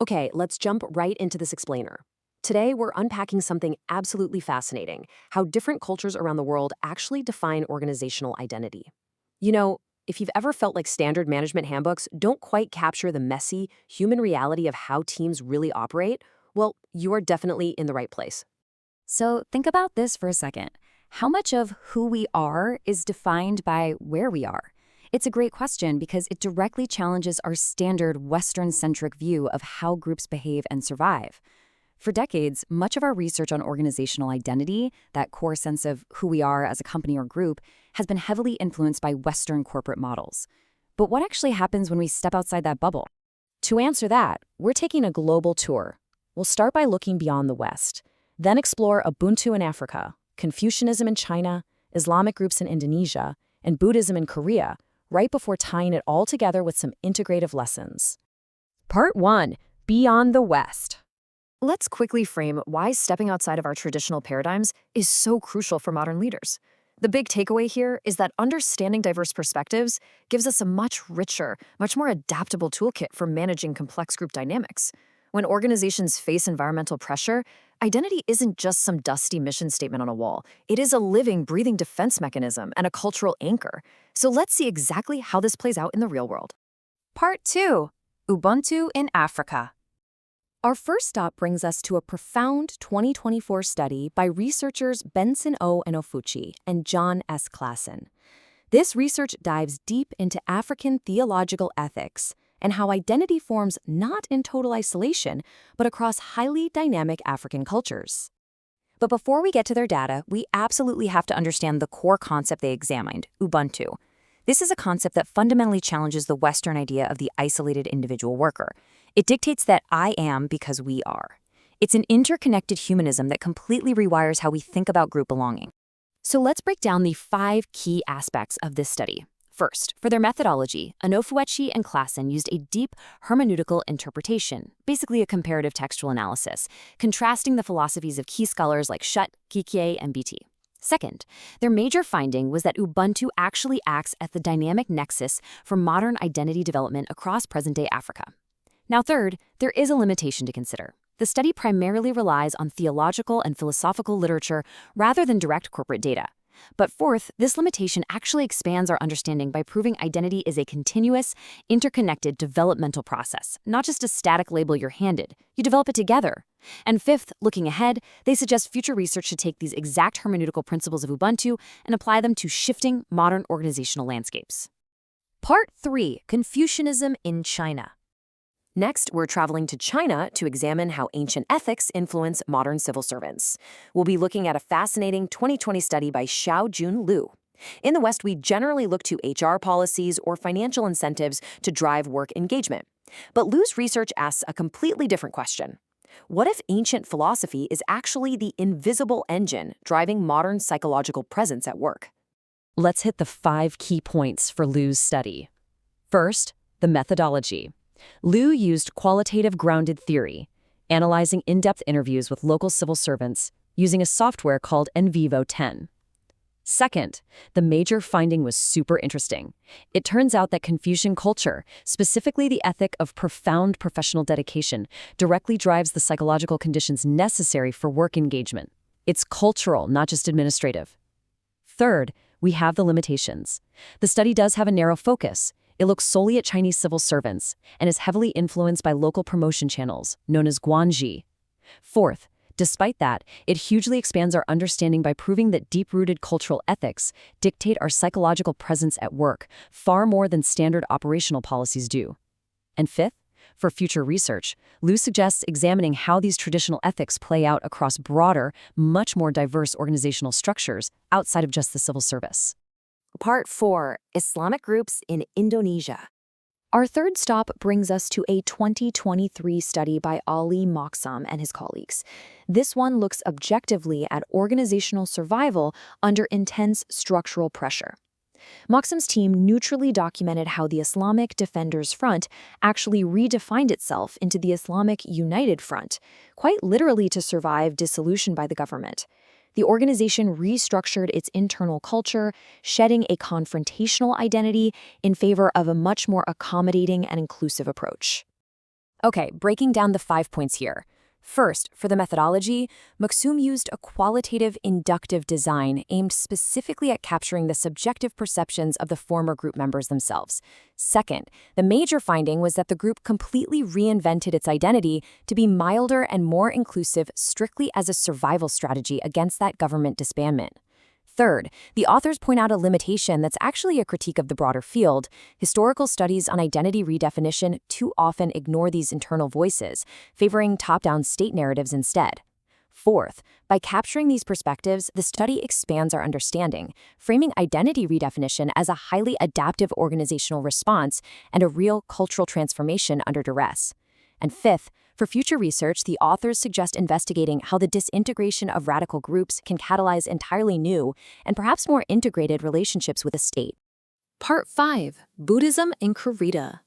Okay, let's jump right into this explainer. Today, we're unpacking something absolutely fascinating: how different cultures around the world actually define organizational identity. You know, if you've ever felt like standard management handbooks don't quite capture the messy, human reality of how teams really operate, well, you're definitely in the right place. So think about this for a second. How much of who we are is defined by where we are? It's a great question because it directly challenges our standard Western-centric view of how groups behave and survive. For decades, much of our research on organizational identity, that core sense of who we are as a company or group, has been heavily influenced by Western corporate models. But what actually happens when we step outside that bubble? To answer that, we're taking a global tour. We'll start by looking beyond the West, then explore Ubuntu in Africa, Confucianism in China, Islamic groups in Indonesia, and Buddhism in Korea, right before tying it all together with some integrative lessons. Part 1. Beyond the West. Let's quickly frame why stepping outside of our traditional paradigms is so crucial for modern leaders. The big takeaway here is that understanding diverse perspectives gives us a much richer, much more adaptable toolkit for managing complex group dynamics. When organizations face environmental pressure, identity isn't just some dusty mission statement on a wall. It is a living, breathing defense mechanism and a cultural anchor. So let's see exactly how this plays out in the real world. Part 2. Ubuntu in Africa. Our first stop brings us to a profound 2024 study by researchers Benson O. Anofuechi and John S. Klaasen. This research dives deep into African theological ethics and how identity forms not in total isolation, but across highly dynamic African cultures. But before we get to their data, we absolutely have to understand the core concept they examined, Ubuntu. This is a concept that fundamentally challenges the Western idea of the isolated individual worker. It dictates that I am because we are. It's an interconnected humanism that completely rewires how we think about group belonging. So let's break down the 5 key aspects of this study. First, for their methodology, Anofuechi and Klaasen used a deep hermeneutical interpretation, basically a comparative textual analysis, contrasting the philosophies of key scholars like Schutt, Kikie, and Beatty. Second, their major finding was that Ubuntu actually acts as the dynamic nexus for modern identity development across present-day Africa. Now third, there is a limitation to consider. The study primarily relies on theological and philosophical literature rather than direct corporate data. But fourth, this limitation actually expands our understanding by proving identity is a continuous, interconnected developmental process, not just a static label you're handed. You develop it together. And fifth, looking ahead, they suggest future research should take these exact hermeneutical principles of Ubuntu and apply them to shifting modern organizational landscapes. Part 3. Confucianism in China. Next, we're traveling to China to examine how ancient ethics influence modern civil servants. We'll be looking at a fascinating 2020 study by Xiaojun Liu. In the West, we generally look to HR policies or financial incentives to drive work engagement. But Liu's research asks a completely different question. What if ancient philosophy is actually the invisible engine driving modern psychological presence at work? Let's hit the 5 key points for Liu's study. First, the methodology. Liu used qualitative grounded theory, analyzing in-depth interviews with local civil servants using a software called NVivo 10. Second, the major finding was super interesting. It turns out that Confucian culture, specifically the ethic of profound professional dedication, directly drives the psychological conditions necessary for work engagement. It's cultural, not just administrative. Third, we have the limitations. The study does have a narrow focus. It looks solely at Chinese civil servants and is heavily influenced by local promotion channels, known as guanji. Fourth, despite that, it hugely expands our understanding by proving that deep-rooted cultural ethics dictate our psychological presence at work far more than standard operational policies do. And fifth, for future research, Liu suggests examining how these traditional ethics play out across broader, much more diverse organizational structures outside of just the civil service. Part 4. Islamic groups in Indonesia. Our third stop brings us to a 2023 study by Ali Maksum and his colleagues. This one looks objectively at organizational survival under intense structural pressure. Maksum's team neutrally documented how the Islamic Defenders Front actually redefined itself into the Islamic United Front, quite literally to survive dissolution by the government. The organization restructured its internal culture, shedding a confrontational identity in favor of a much more accommodating and inclusive approach. Okay, breaking down the 5 points here. First, for the methodology, Maksum used a qualitative inductive design aimed specifically at capturing the subjective perceptions of the former group members themselves. Second, the major finding was that the group completely reinvented its identity to be milder and more inclusive strictly as a survival strategy against that government disbandment. Third, the authors point out a limitation that's actually a critique of the broader field. Historical studies on identity redefinition too often ignore these internal voices, favoring top-down state narratives instead. Fourth, by capturing these perspectives, the study expands our understanding, framing identity redefinition as a highly adaptive organizational response and a real cultural transformation under duress. And fifth, for future research, the authors suggest investigating how the disintegration of radical groups can catalyze entirely new and perhaps more integrated relationships with the state. Part 5. Buddhism in Korea.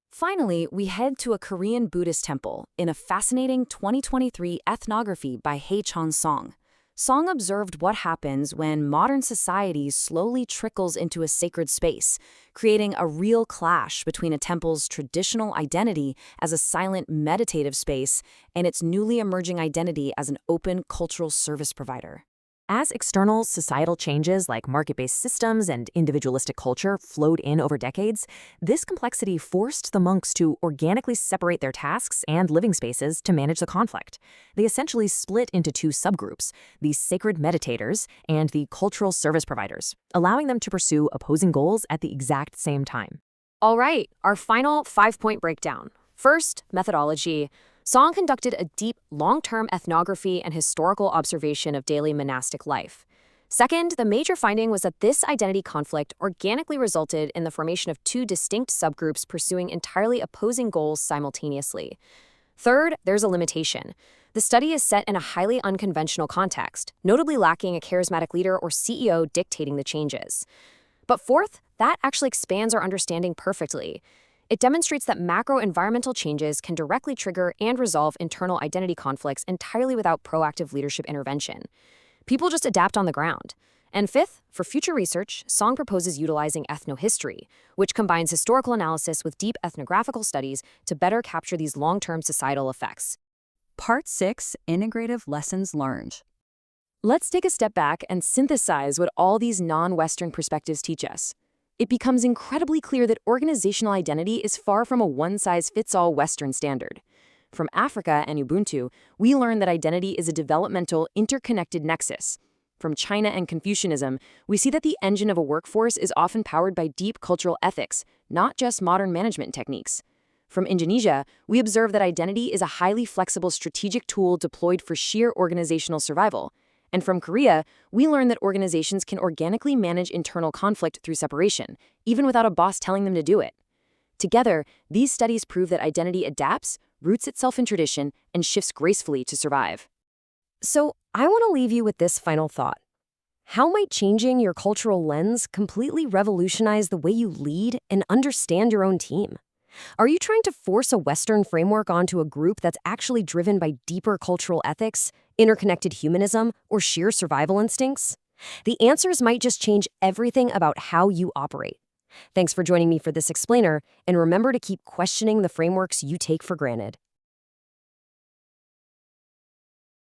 Finally, we head to a Korean Buddhist temple in a fascinating 2023 ethnography by Hae-chon Song. Song observed what happens when modern society slowly trickles into a sacred space, creating a real clash between a temple's traditional identity as a silent meditative space and its newly emerging identity as an open cultural service provider. As external societal changes like market-based systems and individualistic culture flowed in over decades, this complexity forced the monks to organically separate their tasks and living spaces to manage the conflict. They essentially split into two subgroups, the sacred meditators and the cultural service providers, allowing them to pursue opposing goals at the exact same time. All right, our final 5-point breakdown. First, methodology. Song conducted a deep, long-term ethnography and historical observation of daily monastic life. Second, the major finding was that this identity conflict organically resulted in the formation of two distinct subgroups pursuing entirely opposing goals simultaneously. Third, there's a limitation. The study is set in a highly unconventional context, notably lacking a charismatic leader or CEO dictating the changes. But fourth, that actually expands our understanding perfectly. It demonstrates that macro-environmental changes can directly trigger and resolve internal identity conflicts entirely without proactive leadership intervention. People just adapt on the ground. And fifth, for future research, Song proposes utilizing ethnohistory, which combines historical analysis with deep ethnographical studies to better capture these long-term societal effects. Part 6. Integrative Lessons Learned. Let's take a step back and synthesize what all these non-Western perspectives teach us. It becomes incredibly clear that organizational identity is far from a one-size-fits-all Western standard. From Africa and Ubuntu, we learn that identity is a developmental, interconnected nexus. From China and Confucianism, we see that the engine of a workforce is often powered by deep cultural ethics, not just modern management techniques. From Indonesia, we observe that identity is a highly flexible strategic tool deployed for sheer organizational survival. And from Korea, we learn that organizations can organically manage internal conflict through separation, even without a boss telling them to do it. Together, these studies prove that identity adapts, roots itself in tradition, and shifts gracefully to survive. So, I want to leave you with this final thought. How might changing your cultural lens completely revolutionize the way you lead and understand your own team? Are you trying to force a Western framework onto a group that's actually driven by deeper cultural ethics, interconnected humanism, or sheer survival instincts? The answers might just change everything about how you operate. Thanks for joining me for this explainer, and remember to keep questioning the frameworks you take for granted.